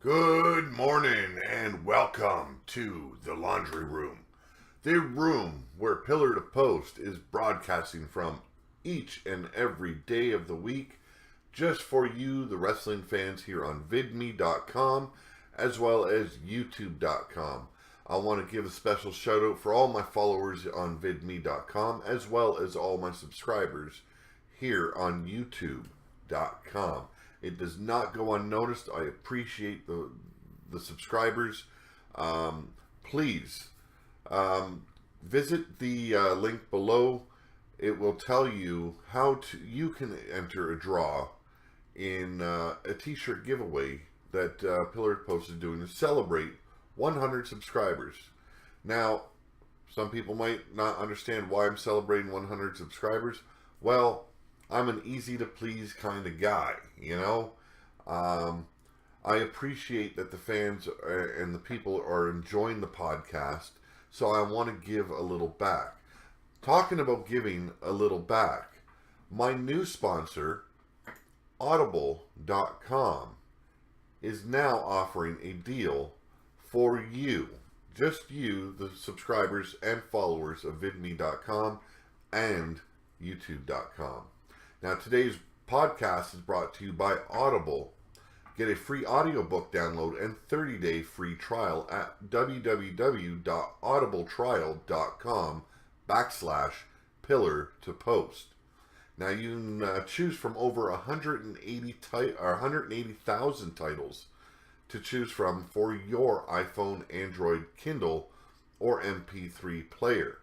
Good morning and welcome to the laundry room. The room where Pillar to Post is broadcasting from each and every day of the week just for you, the wrestling fans here on vidme.com as well as youtube.com. I want to give a special shout out for all my followers on vidme.com as well as all my subscribers here on youtube.com. It does not go unnoticed. I appreciate the subscribers. Please visit the link below. It will tell you how you can enter a draw in a t-shirt giveaway that Pillar to Post is doing to celebrate 100 subscribers. Now, some people might not understand why I'm celebrating 100 subscribers. Well, I'm an easy to please kind of guy, you know. I appreciate that the fans and the people are enjoying the podcast, so I want to give a little back. Talking about giving a little back, my new sponsor, Audible.com, is now offering a deal for you, just you, the subscribers and followers of vidme.com and youtube.com. Now, today's podcast is brought to you by Audible. Get a free audiobook download and 30-day free trial at www.audibletrial.com/pillar to post. Now, you can choose from over 180,000 titles to choose from for your iPhone, Android, Kindle, or MP3 player.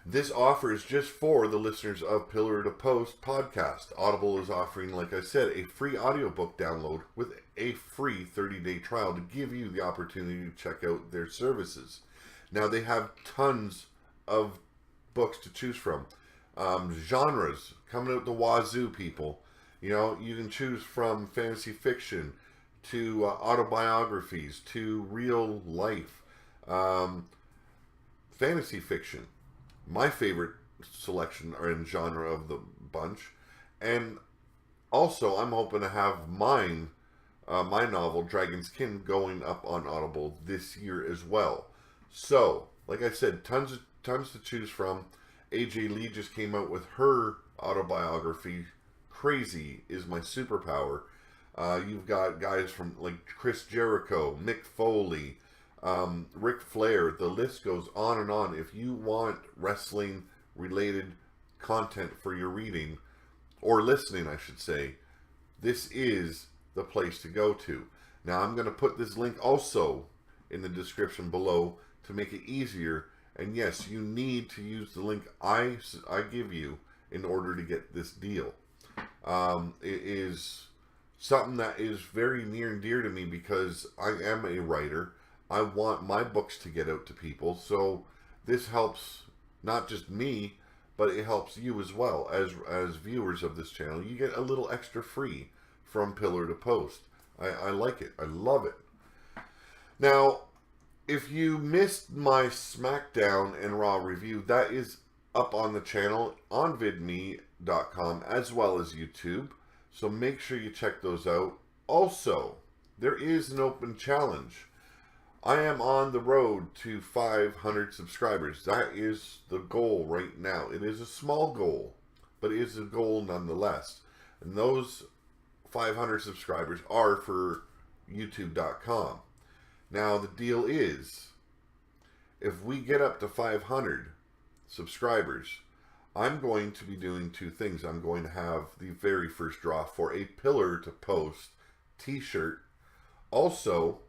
This offer is just for the listeners of Pillar to Post podcast. Audible is offering, like I said, a free audiobook download with a free 30-day trial to give you the opportunity to check out their services. Now, they have tons of books to choose from. Genres coming out the wazoo, people. You know, you can choose from fantasy fiction to autobiographies to real life. Fantasy fiction. My favorite selection are in genre of the bunch. And also, I'm hoping to have my novel, Dragon's Kin, going up on Audible this year as well. So, like I said, tons to choose from. AJ Lee just came out with her autobiography, Crazy is My Superpower. You've got guys from like Chris Jericho, Mick Foley, Ric Flair. The list goes on and on. If you want wrestling related content for your reading or listening, I should say, this is the place to go to. Now, I'm going to put this link also in the description below to make it easier. And yes, you need to use the link I give you in order to get this deal. It is something that is very near and dear to me because I am a writer. I want my books to get out to people, so this helps not just me, but it helps you as well as viewers of this channel. You get a little extra free from Pillar to Post. I like it. I love it. Now, if you missed my SmackDown and Raw review, that is up on the channel on vidme.com as well as YouTube. So make sure you check those out. Also, there is an open challenge. I am on the road to 500 subscribers. That is the goal right now. It is a small goal, but it is a goal nonetheless. And those 500 subscribers are for youtube.com. Now, the deal is, if we get up to 500 subscribers, I'm going to be doing two things. I'm going to have the very first draw for a Pillar to Post t-shirt. Also,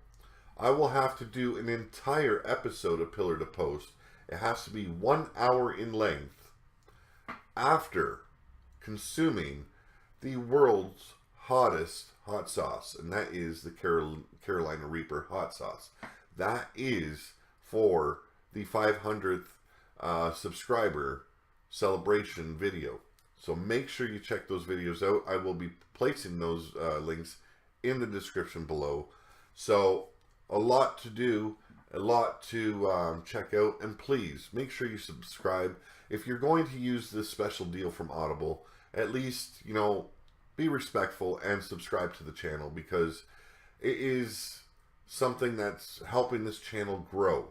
I will have to do an entire episode of Pillar to Post. It has to be 1 hour in length after consuming the world's hottest hot sauce, and that is the Carolina Reaper hot sauce. That is for the 500th subscriber celebration video. So make sure you check those videos out. I will be placing those links in the description below. So a lot to do, a lot to check out, and please make sure you subscribe. If you're going to use this special deal from Audible, at least, you know, be respectful and subscribe to the channel, because It is something that's helping this channel grow.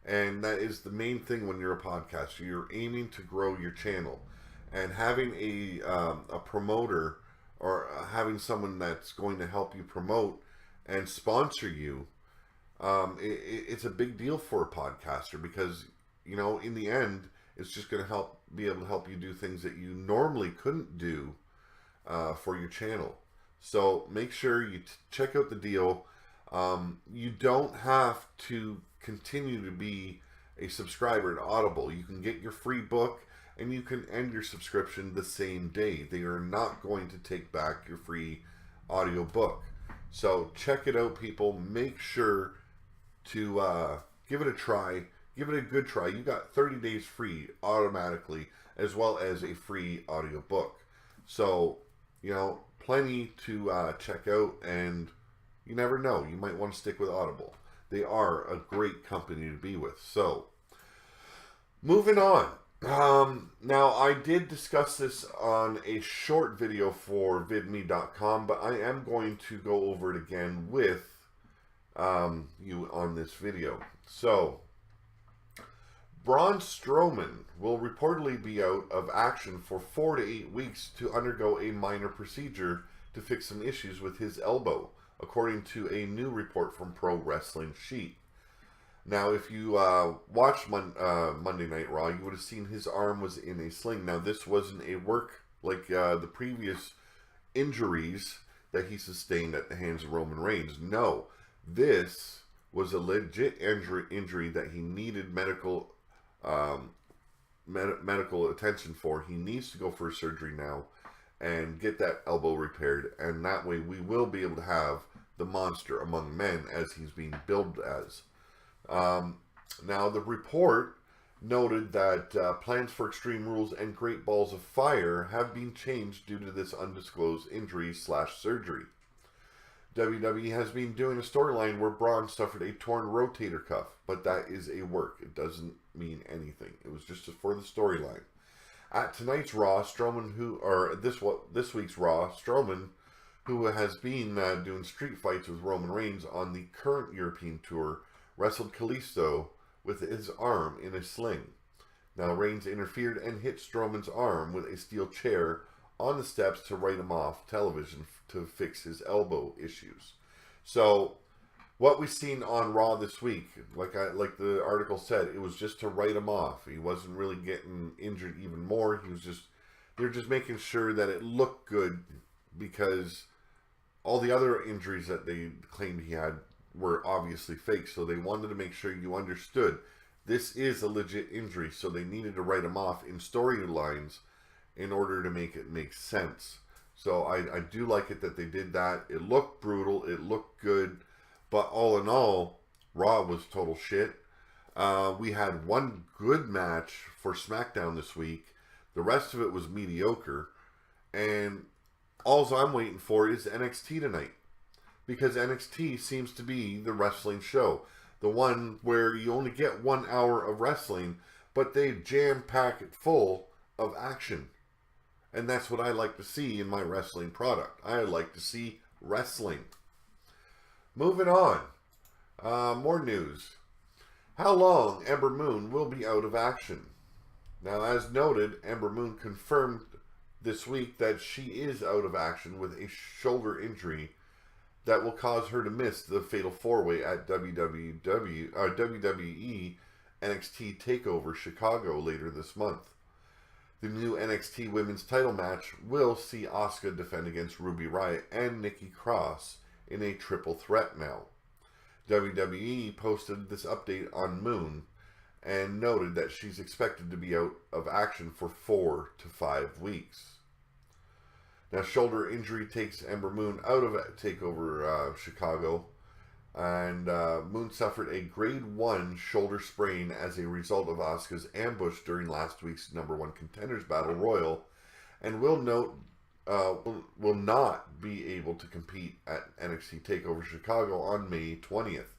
And that is the main thing when you're a podcaster. You're aiming to grow your channel. And having a promoter or having someone that's going to help you promote and sponsor you, it's a big deal for a podcaster because, you know, in the end, it's just going to be able to help you do things that you normally couldn't do for your channel. So make sure you check out the deal. You don't have to continue to be a subscriber to Audible. You can get your free book and you can end your subscription the same day. They are not going to take back your free audio book. So check it out, people. Make sure to give it a try. Give it a good try. You got 30 days free automatically, as well as a free audio book. So, you know, plenty to check out, and you never know. You might want to stick with Audible. They are a great company to be with. So, moving on. Now, I did discuss this on a short video for vidme.com, but I am going to go over it again with you on this video. So, Braun Strowman will reportedly be out of action for 4 to 8 weeks to undergo a minor procedure to fix some issues with his elbow, according to a new report from Pro Wrestling Sheet. Now, if you watched Monday Night Raw, you would have seen his arm was in a sling. Now, this wasn't a work like the previous injuries that he sustained at the hands of Roman Reigns. No, this was a legit injury that he needed medical attention for. He needs to go for surgery now and get that elbow repaired, and that way we will be able to have the monster among men as he's being billed as. Now, the report noted that plans for Extreme Rules and Great Balls of Fire have been changed due to this undisclosed injury/surgery. WWE has been doing a storyline where Braun suffered a torn rotator cuff, but that is a work. It doesn't mean anything. It was just for the storyline. At tonight's Raw, this week's Raw, Strowman, who has been doing street fights with Roman Reigns on the current European tour, wrestled Kalisto with his arm in a sling. Now, Reigns interfered and hit Strowman's arm with a steel chair on the steps to write him off television to fix his elbow issues. So, what we've seen on Raw this week, like the article said, it was just to write him off. He wasn't really getting injured even more. They're just making sure that it looked good, because all the other injuries that they claimed he had were obviously fake. So they wanted to make sure you understood this is a legit injury. So they needed to write him off in storylines in order to make it make sense. So I do like it that they did that. It looked brutal. It looked good. But all in all, Raw was total shit. We had one good match for SmackDown this week. The rest of it was mediocre. And all I'm waiting for is NXT tonight. Because NXT seems to be the wrestling show. The one where you only get 1 hour of wrestling, but they jam-pack it full of action. And that's what I like to see in my wrestling product. I like to see wrestling. Moving on. More news. How long Ember Moon will be out of action? Now, as noted, Ember Moon confirmed this week that she is out of action with a shoulder injury that will cause her to miss the Fatal 4-Way at WWE NXT TakeOver Chicago later this month. The new NXT Women's title match will see Asuka defend against Ruby Riott and Nikki Cross in a triple threat now. WWE posted this update on Moon and noted that she's expected to be out of action for 4 to 5 weeks. Now, shoulder injury takes Ember Moon out of TakeOver Chicago, and Moon suffered a grade 1 shoulder sprain as a result of Asuka's ambush during last week's #1 Contenders Battle Royal, and will not be able to compete at NXT TakeOver Chicago on May 20th.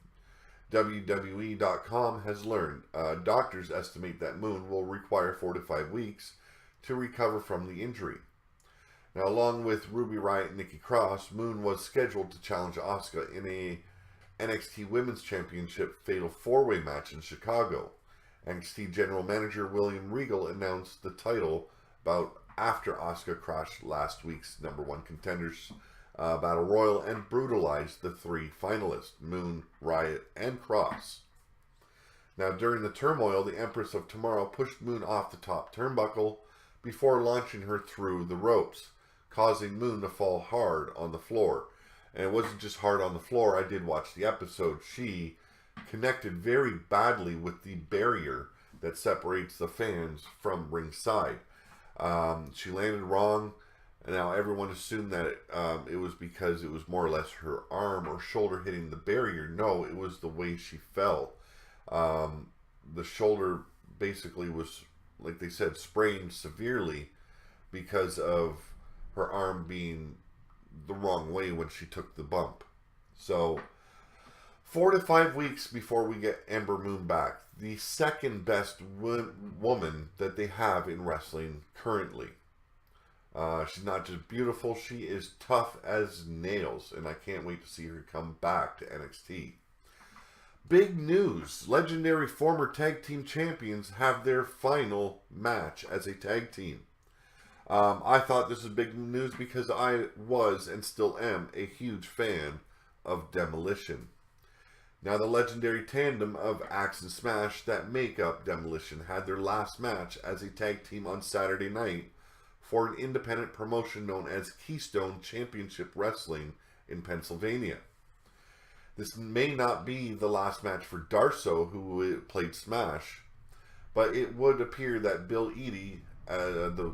WWE.com has learned doctors estimate that Moon will require 4 to 5 weeks to recover from the injury. Now, along with Ruby Riott and Nikki Cross, Moon was scheduled to challenge Asuka in a NXT Women's Championship Fatal 4-Way match in Chicago. NXT General Manager William Regal announced the title bout after Asuka crashed last week's #1 Contenders Battle Royal and brutalized the 3 finalists, Moon, Riott, and Cross. Now, during the turmoil, the Empress of Tomorrow pushed Moon off the top turnbuckle before launching her through the ropes, causing Moon to fall hard on the floor. And it wasn't just hard on the floor. I did watch the episode. She connected very badly with the barrier that separates the fans from ringside. She landed wrong. And now everyone assumed that it was because it was more or less her arm or shoulder hitting the barrier. No, it was the way she fell. The shoulder basically was, like they said, sprained severely because of her arm being the wrong way when she took the bump. So 4 to 5 weeks before we get Ember Moon back, the second best woman that they have in wrestling currently. She's not just beautiful, she is tough as nails, and I can't wait to see her come back to NXT. Big news! Legendary former tag team champions have their final match as a tag team. I thought this was big news because I was and still am a huge fan of Demolition. Now, the legendary tandem of Axe and Smash that make up Demolition had their last match as a tag team on Saturday night for an independent promotion known as Keystone Championship Wrestling in Pennsylvania. This may not be the last match for Darso, who played Smash, but it would appear that Bill Eadie, the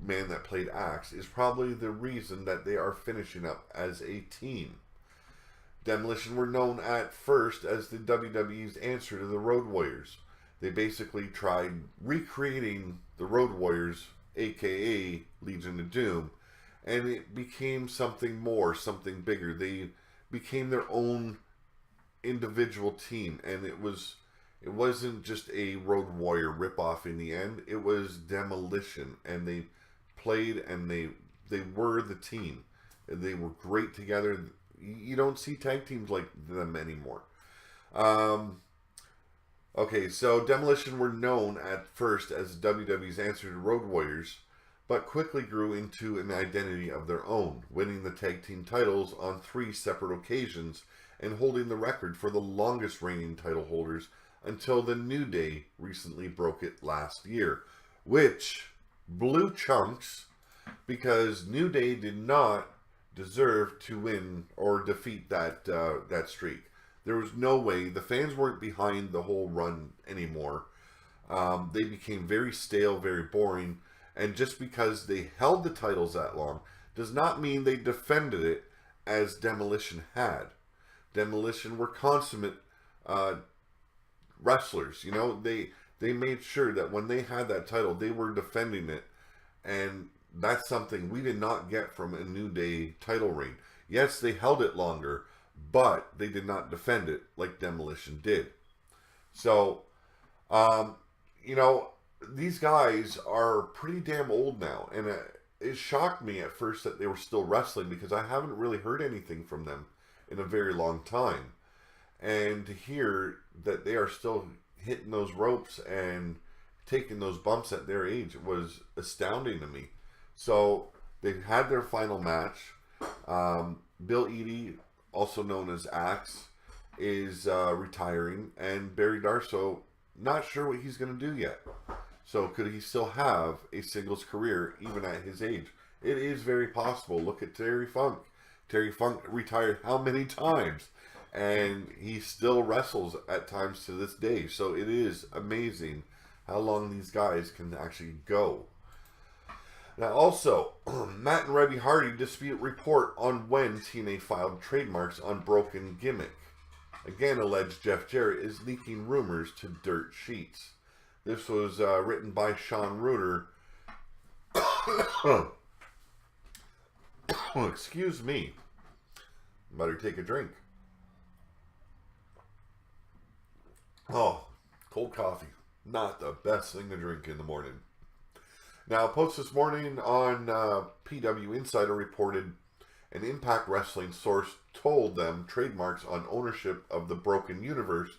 man that played Axe, is probably the reason that they are finishing up as a team. Demolition were known at first as the WWE's answer to the Road Warriors. They basically tried recreating the Road Warriors, aka Legion of Doom, and it became something more, something bigger. They became their own individual team, and it wasn't just a Road Warrior ripoff in the end. It was Demolition, and they played and they were the team. They were great together. You don't see tag teams like them anymore. Okay, so Demolition were known at first as WWE's answer to Road Warriors, but quickly grew into an identity of their own, winning the tag team titles on 3 separate occasions and holding the record for the longest reigning title holders until the New Day recently broke it last year, which blew chunks because New Day did not deserve to win or defeat that streak. There was no way. The fans weren't behind the whole run anymore. They became very stale, very boring. And just because they held the titles that long does not mean they defended it as Demolition had. Demolition were consummate wrestlers. You know, they made sure that when they had that title, they were defending it. And that's something we did not get from a New Day title reign. Yes, they held it longer, but they did not defend it like Demolition did. So, you know, these guys are pretty damn old now, and it shocked me at first that they were still wrestling because I haven't really heard anything from them in a very long time. And to hear that they are still hitting those ropes and taking those bumps at their age was astounding to me. So they've had their final match. Bill Eadie, also known as Axe, is retiring, and Barry Darso, not sure what he's going to do yet. So could he still have a singles career even at his age? It is very possible. Look at Terry Funk. Terry Funk retired how many times? And he still wrestles at times to this day. So it is amazing how long these guys can actually go. Now also, Matt and Rebby Hardy dispute report on when TNA filed trademarks on Broken Gimmick. Again, alleged Jeff Jarrett is leaking rumors to Dirt Sheets. This was written by Sean Reuter. Excuse me. Better take a drink. Oh, cold coffee. Not the best thing to drink in the morning. Now, a post this morning on PW Insider reported an Impact Wrestling source told them trademarks on ownership of the Broken Universe,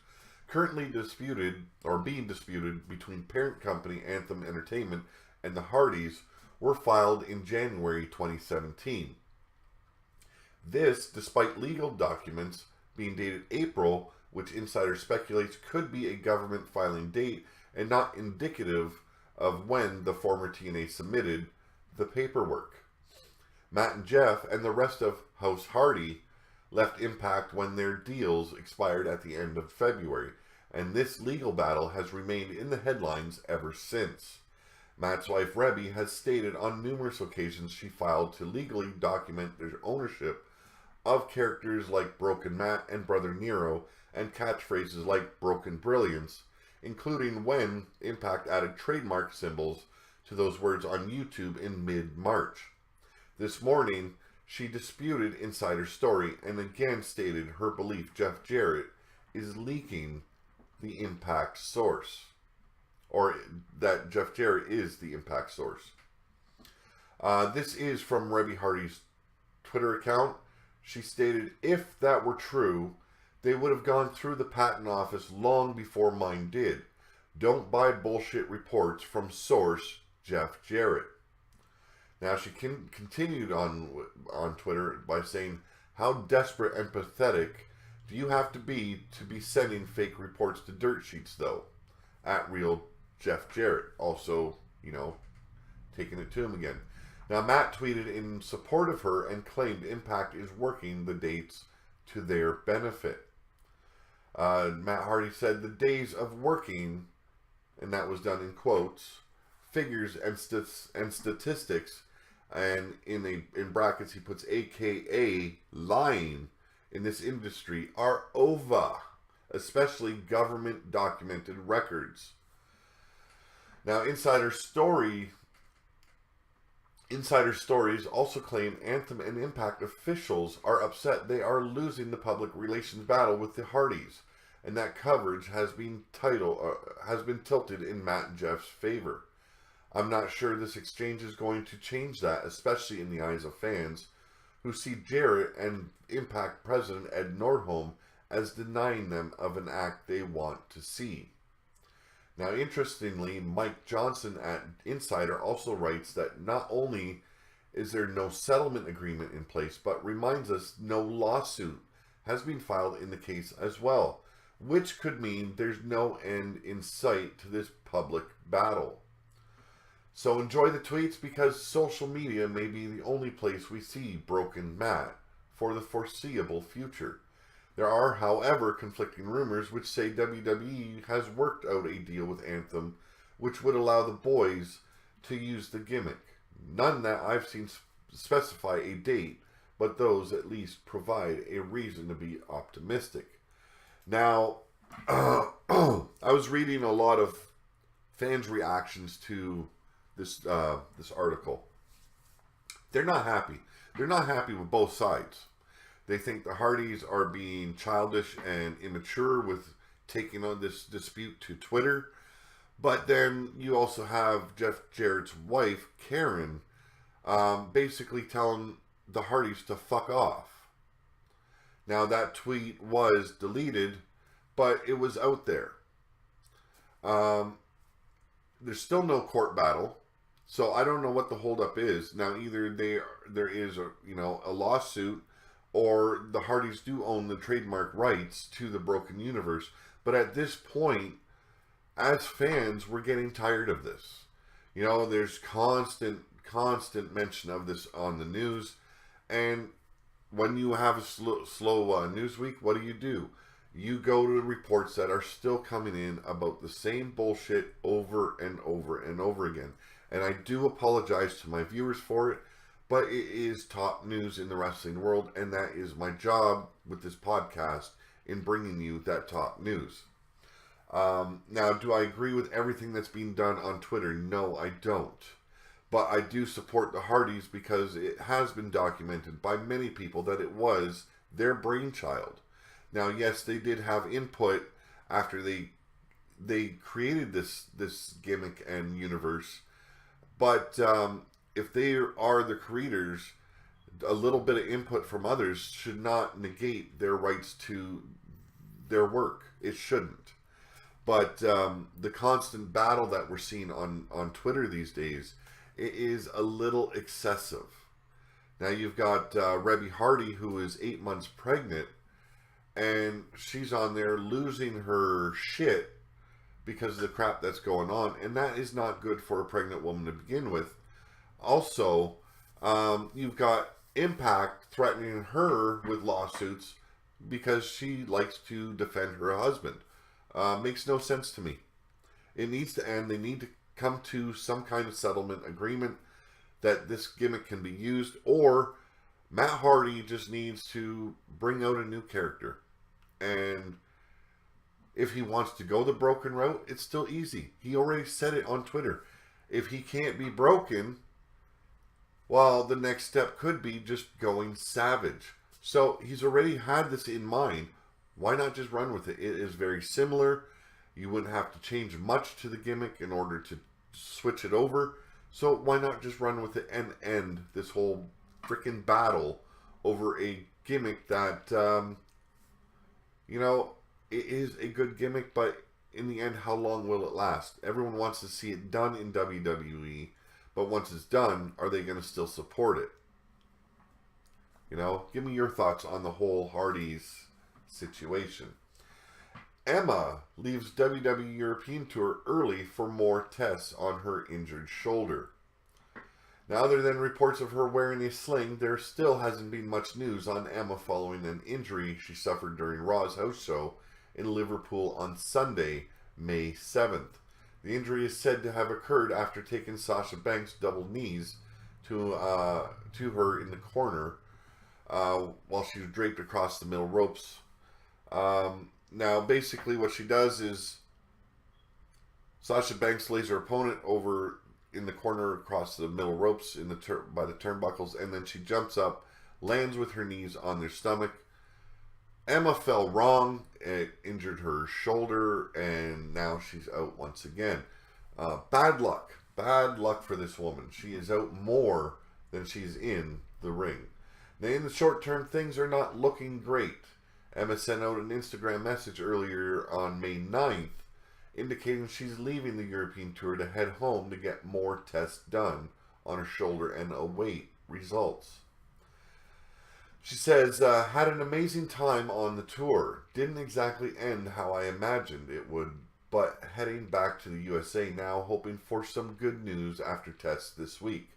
currently disputed or being disputed between parent company Anthem Entertainment and the Hardys, were filed in January 2017. This, despite legal documents being dated April, which Insider speculates could be a government filing date and not indicative of when the former TNA submitted the paperwork. Matt and Jeff and the rest of House Hardy left Impact when their deals expired at the end of February, and this legal battle has remained in the headlines ever since. Matt's wife Rebby has stated on numerous occasions she filed to legally document their ownership of characters like Broken Matt and Brother Nero and catchphrases like Broken Brilliance, including when Impact added trademark symbols to those words on YouTube in mid-March. This morning, she disputed Insider's story and again stated her belief Jeff Jarrett is leaking the Impact source, or that Jeff Jarrett is the Impact source. This is from Rebby Hardy's Twitter account. She stated, if that were true, they would have gone through the patent office long before mine did. Don't buy bullshit reports from source Jeff Jarrett. Now, she continued on Twitter by saying, how desperate and pathetic do you have to be sending fake reports to dirt sheets, though? At real Jeff Jarrett. Also, taking it to him again. Now, Matt tweeted in support of her and claimed Impact is working the dates to their benefit. Matt Hardy said the days of working, and that was done in quotes, figures and statistics, and in brackets he puts AKA lying in this industry are over, especially government documented records. Now, Insider Stories also claim Anthem and Impact officials are upset they are losing the public relations battle with the Hardys, and that coverage has been tilted in Matt and Jeff's favor. I'm not sure this exchange is going to change that, especially in the eyes of fans who see Jarrett and Impact President Ed Nordholm as denying them of an act they want to see. Now, interestingly, Mike Johnson at Insider also writes that not only is there no settlement agreement in place, but reminds us no lawsuit has been filed in the case as well, which could mean there's no end in sight to this public battle. So enjoy the tweets, because social media may be the only place we see Broken Matt for the foreseeable future. There are, however, conflicting rumors which say WWE has worked out a deal with Anthem which would allow the boys to use the gimmick. None that I've seen specify a date, but those at least provide a reason to be optimistic. Now, I was reading a lot of fans' reactions to this article. They're not happy. They're not happy with both sides. They think the Hardys are being childish and immature with taking on this dispute to Twitter. But then you also have Jeff Jarrett's wife, Karen, basically telling the Hardys to fuck off. Now, that tweet was deleted, but it was out there. There's still no court battle, so I don't know what the holdup is. Now, either there is a lawsuit, or the Hardys do own the trademark rights to the Broken Universe. But at this point, as fans, we're getting tired of this. There's constant mention of this on the news. And when you have a slow news week, what do? You go to reports that are still coming in about the same bullshit over and over and over again. And I do apologize to my viewers for it, but it is top news in the wrestling world, and that is my job with this podcast, in bringing you that top news. Now, do I agree with everything that's being done on Twitter? No, I don't. But I do support the Hardys because it has been documented by many people that it was their brainchild. Now, yes, they did have input after they created this gimmick and universe, But if they are the creators, a little bit of input from others should not negate their rights to their work. It shouldn't. But the constant battle that we're seeing on Twitter these days, it is a little excessive. Now you've got Rebby Hardy, who is 8 months pregnant, and she's on there losing her shit because of the crap that's going on, and that is not good for a pregnant woman to begin with. Also, you've got Impact threatening her with lawsuits because she likes to defend her husband. Makes no sense to me. It needs to end. They need to come to some kind of settlement agreement that this gimmick can be used, or Matt Hardy just needs to bring out a new character. And if he wants to go the broken route, it's still easy. He already said it on Twitter. If he can't be broken, well, the next step could be just going savage. So he's already had this in mind. Why not just run with it? It is very similar. You wouldn't have to change much to the gimmick in order to switch it over. So why not just run with it and end this whole freaking battle over a gimmick that, it is a good gimmick, but in the end, how long will it last? Everyone wants to see it done in WWE, but once it's done, are they going to still support it? Give me your thoughts on the whole Hardy's situation. Emma leaves WWE European Tour early for more tests on her injured shoulder. Now, other than reports of her wearing a sling, there still hasn't been much news on Emma following an injury she suffered during Raw's house show in Liverpool on Sunday, May 7th. The injury is said to have occurred after taking Sasha Banks' double knees to her in the corner while she was draped across the middle ropes. Now, basically what she does is Sasha Banks lays her opponent over in the corner across the middle ropes by the turnbuckles, and then she jumps up, lands with her knees on their stomach. Emma fell wrong, it injured her shoulder, and now she's out once again. Bad luck for this woman. She is out more than she's in the ring. Now, in the short term, things are not looking great. Emma sent out an Instagram message earlier on May 9th indicating she's leaving the European Tour to head home to get more tests done on her shoulder and await results. She says, had an amazing time on the tour. Didn't exactly end how I imagined it would, but heading back to the USA now, hoping for some good news after tests this week.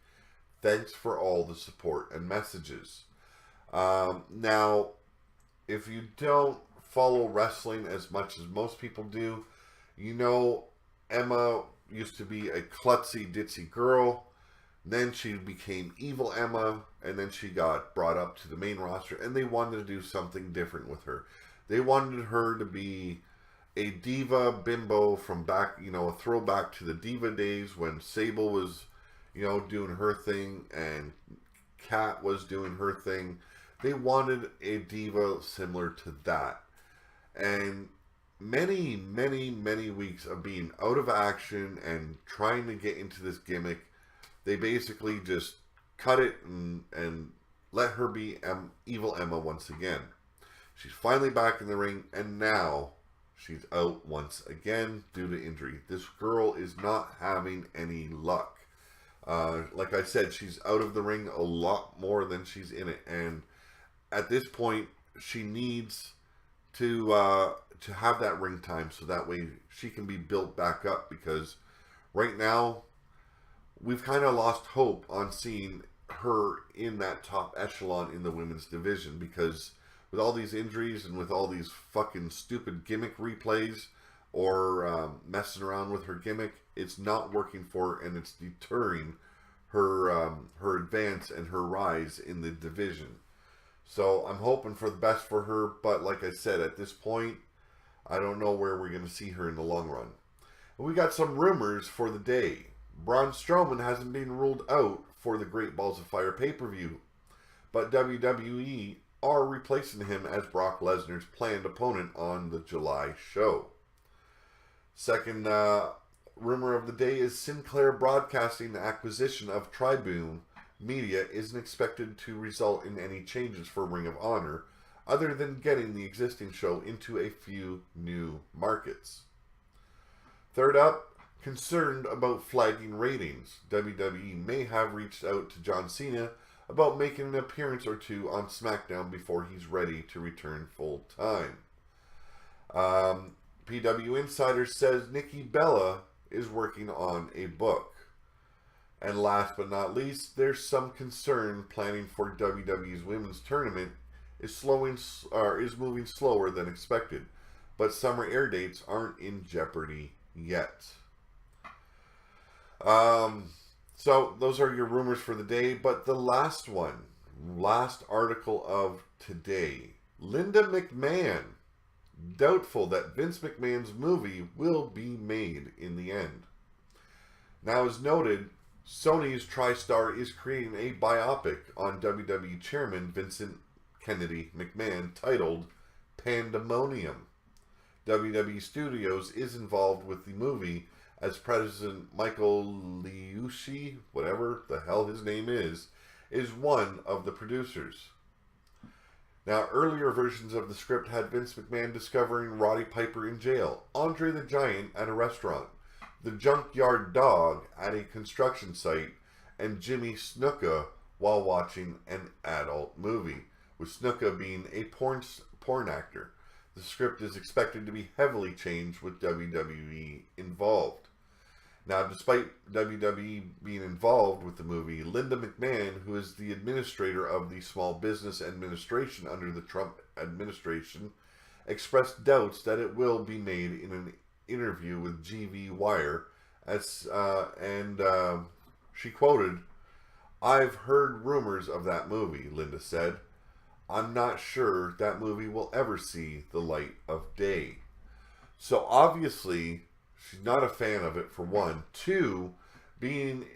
Thanks for all the support and messages. Now, if you don't follow wrestling as much as most people do, Emma used to be a klutzy, ditzy girl. Then she became Evil Emma, and then she got brought up to the main roster, and they wanted to do something different with her. They wanted her to be a diva bimbo from back, a throwback to the diva days when Sable was, doing her thing, and Kat was doing her thing. They wanted a diva similar to that. And many, many, many weeks of being out of action and trying to get into this gimmick, they basically just cut it and let her be Evil Emma once again. She's finally back in the ring, and now she's out once again due to injury. This girl is not having any luck. Like I said, she's out of the ring a lot more than she's in it, and at this point, she needs to have that ring time so that way she can be built back up, because right now we've kind of lost hope on seeing her in that top echelon in the women's division, because with all these injuries and with all these fucking stupid gimmick replays or messing around with her gimmick, it's not working for her, and it's deterring her advance and her rise in the division. So I'm hoping for the best for her, but like I said, at this point, I don't know where we're going to see her in the long run. And we got some rumors for the day. Braun Strowman hasn't been ruled out for the Great Balls of Fire pay-per-view, but WWE are replacing him as Brock Lesnar's planned opponent on the July show. Second rumor of the day is Sinclair Broadcasting acquisition of Tribune Media isn't expected to result in any changes for Ring of Honor, other than getting the existing show into a few new markets. Third up, concerned about flagging ratings. WWE may have reached out to John Cena about making an appearance or two on SmackDown before he's ready to return full time. PW Insider says Nikki Bella is working on a book. And last but not least, there's some concern planning for WWE's women's tournament is moving slower than expected, but summer air dates aren't in jeopardy yet. So those are your rumors for the day, but the last article of today, Linda McMahon, doubtful that Vince McMahon's movie will be made in the end. Now, as noted, Sony's TriStar is creating a biopic on WWE chairman Vincent Kennedy McMahon titled Pandemonium. WWE Studios is involved with the movie as President Michael Liucci, whatever the hell his name is one of the producers. Now, earlier versions of the script had Vince McMahon discovering Roddy Piper in jail, Andre the Giant at a restaurant, the Junkyard Dog at a construction site, and Jimmy Snuka while watching an adult movie, with Snuka being a porn actor. The script is expected to be heavily changed with WWE involved. Now, despite WWE being involved with the movie, Linda McMahon, who is the administrator of the Small Business Administration under the Trump administration, expressed doubts that it will be made in an interview with GV Wire, she quoted, "I've heard rumors of that movie," Linda said. "I'm not sure that movie will ever see the light of day." So obviously, she's not a fan of it, for one. Two, being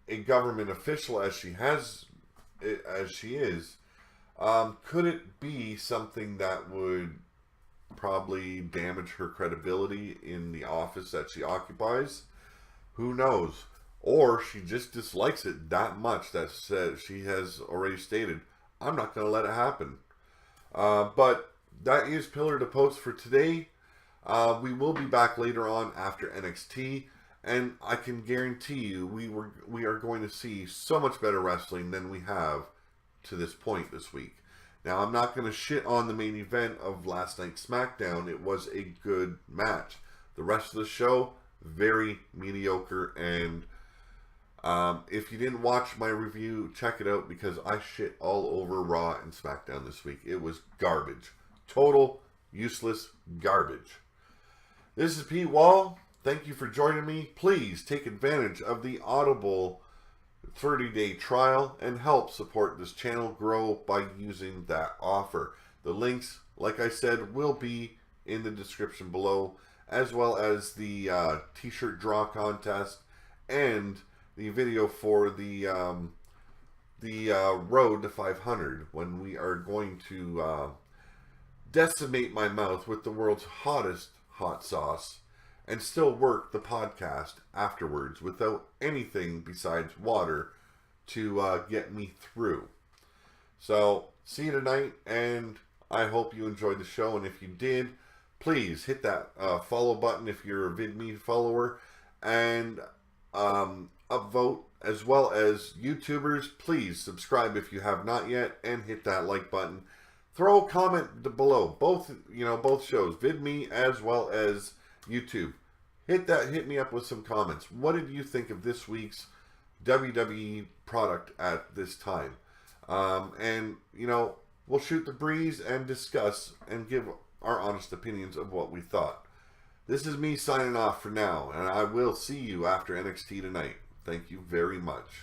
a government official as she is, could it be something that would probably damage her credibility in the office that she occupies? Who knows? Or she just dislikes it that much that she has already stated, "I'm not going to let it happen." But that is Pillar to Post for today. We will be back later on after NXT, and I can guarantee you we are going to see so much better wrestling than we have to this point this week. Now, I'm not going to shit on the main event of last night's SmackDown. It was a good match. The rest of the show, very mediocre, and if you didn't watch my review, check it out, because I shit all over Raw and SmackDown this week. It was garbage. Total useless garbage. This is Pete Wall. Thank you for joining me. Please take advantage of the Audible 30-day trial and help support this channel grow by using that offer. The links, like I said, will be in the description below, as well as the t-shirt draw contest and the video for the road to 500, when we are going to decimate my mouth with the world's hottest hot sauce and still work the podcast afterwards without anything besides water to get me through. So, see you tonight, and I hope you enjoyed the show, and if you did, please hit that follow button if you're a VidMe follower, and upvote, as well as YouTubers. Please subscribe if you have not yet, and hit that like button. Throw a comment below, both shows, VidMe as well as YouTube. Hit me up with some comments. What did you think of this week's WWE product at this time? And we'll shoot the breeze and discuss and give our honest opinions of what we thought. This is me signing off for now, and I will see you after NXT tonight. Thank you very much.